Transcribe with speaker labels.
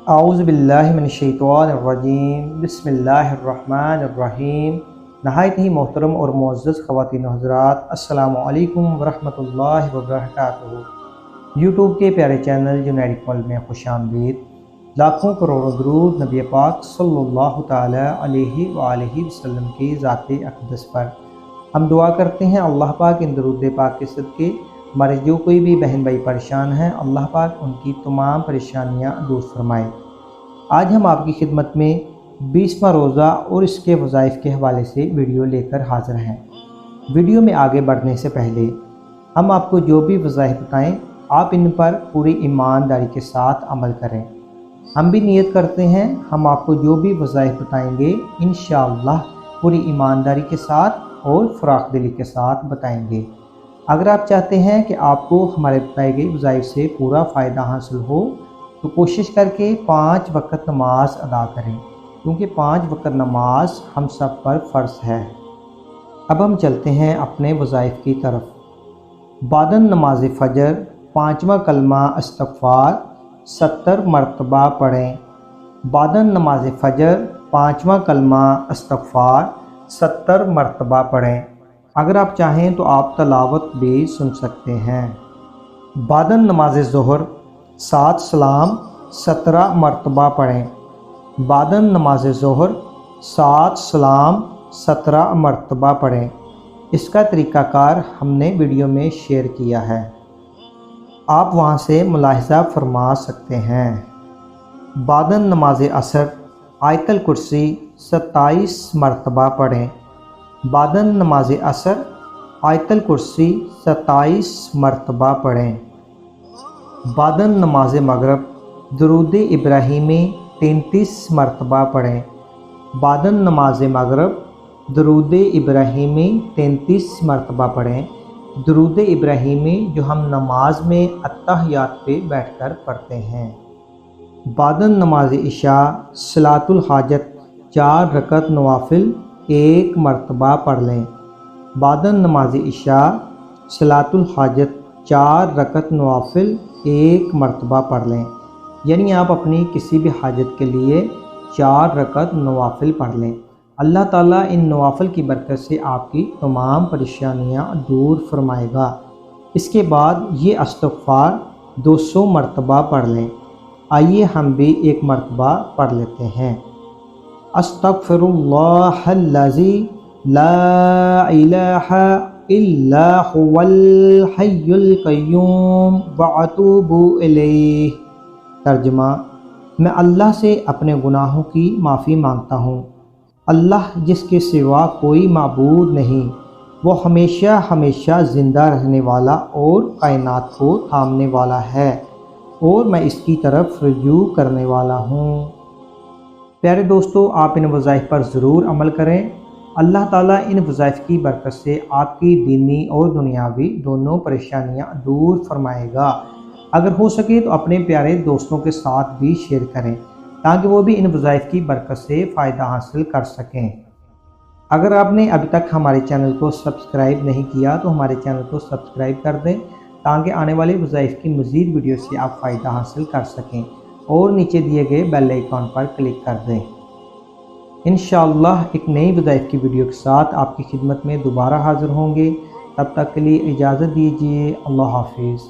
Speaker 1: اعوذ باللہ من الشیطان الرجیم بسم اللہ الرحمن الرحیم۔ نہایت ہی محترم اور معزز خواتین و حضرات، السلام علیکم ورحمۃ اللہ وبرکاتہ۔ یوٹیوب کے پیارے چینل جنید اقبال میں خوش آمدید۔ لاکھوں کروڑوں درود نبی پاک صلی اللہ تعالی علیہ وآلہ وسلم کی ذات اقدس پر۔ ہم دعا کرتے ہیں اللہ پاک ان درود پاک کے صدقے ہمارے جو کوئی بھی بہن بھائی پریشان ہیں، اللہ پاک ان کی تمام پریشانیاں دور فرمائے۔ آج ہم آپ کی خدمت میں 20واں روزہ اور اس کے وظائف کے حوالے سے ویڈیو لے کر حاضر ہیں۔ ویڈیو میں آگے بڑھنے سے پہلے ہم آپ کو جو بھی وظائف بتائیں، آپ ان پر پوری ایمانداری کے ساتھ عمل کریں۔ ہم بھی نیت کرتے ہیں ہم آپ کو جو بھی وظائف بتائیں گے انشاءاللہ پوری ایمانداری کے ساتھ اور فراخ دلی کے ساتھ بتائیں گے۔ اگر آپ چاہتے ہیں کہ آپ کو ہمارے بتائے گئے وظائف سے پورا فائدہ حاصل ہو تو کوشش کر کے 5 وقت نماز ادا کریں، کیونکہ 5 وقت نماز ہم سب پر فرض ہے۔ اب ہم چلتے ہیں اپنے وظائف کی طرف۔ بعد نماز فجر 5واں کلمہ استغفار 70 مرتبہ پڑھیں۔ بعد نماز فجر 5واں کلمہ استغفار 70 مرتبہ پڑھیں۔ اگر آپ چاہیں تو آپ تلاوت بھی سن سکتے ہیں۔ بعد نماز ظہر 7 سلام 17 مرتبہ پڑھیں۔ بعد نماز ظہر 7 سلام 17 مرتبہ پڑھیں۔ اس کا طریقہ کار ہم نے ویڈیو میں شیئر کیا ہے، آپ وہاں سے ملاحظہ فرما سکتے ہیں۔ بعد نماز عصر آیت الکرسی 27 مرتبہ پڑھیں۔ بعد نماز عصر آیت الکرسی 27 مرتبہ پڑھیں۔ بعد نماز مغرب درود ابراہیمی 33 مرتبہ پڑھیں۔ بعد نماز مغرب درود ابراہیمی 33 مرتبہ پڑھیں۔ درود ابراہیمی جو ہم نماز میں اتحیات پہ بیٹھ کر پڑھتے ہیں۔ بعد نماز عشاء صلاۃ الحاجت 4 رکعت نوافل 1 مرتبہ پڑھ لیں۔ بعد نماز عشاء صلاۃ الحاجت 4 رکعت نوافل 1 مرتبہ پڑھ لیں، یعنی آپ اپنی کسی بھی حاجت کے لیے 4 رکعت نوافل پڑھ لیں۔ اللہ تعالیٰ ان نوافل کی برکت سے آپ کی تمام پریشانیاں دور فرمائے گا۔ اس کے بعد یہ استغفار 200 مرتبہ پڑھ لیں۔ آئیے ہم بھی 1 مرتبہ پڑھ لیتے ہیں۔ استغفر اللہ الذی لا الہ الا هو الحی القیوم واتوب الیہ۔ ترجمہ: میں اللہ سے اپنے گناہوں کی معافی مانگتا ہوں۔ اللہ جس کے سوا کوئی معبود نہیں، وہ ہمیشہ ہمیشہ زندہ رہنے والا اور کائنات کو تھامنے والا ہے، اور میں اس کی طرف رجوع کرنے والا ہوں۔ پیارے دوستو، آپ ان وظائف پر ضرور عمل کریں۔ اللہ تعالیٰ ان وظائف کی برکت سے آپ کی دینی اور دنیاوی دونوں پریشانیاں دور فرمائے گا۔ اگر ہو سکے تو اپنے پیارے دوستوں کے ساتھ بھی شیئر کریں تاکہ وہ بھی ان وظائف کی برکت سے فائدہ حاصل کر سکیں۔ اگر آپ نے ابھی تک ہمارے چینل کو سبسکرائب نہیں کیا تو ہمارے چینل کو سبسکرائب کر دیں تاکہ آنے والے وظائف کی مزید ویڈیو سے آپ فائدہ حاصل کر سکیں، اور نیچے دیے گئے بیل آئیکن پر کلک کر دیں۔ انشاءاللہ ایک نئی وظائف کی ویڈیو کے ساتھ آپ کی خدمت میں دوبارہ حاضر ہوں گے۔ تب تک کے لیے اجازت دیجیے۔ اللہ حافظ۔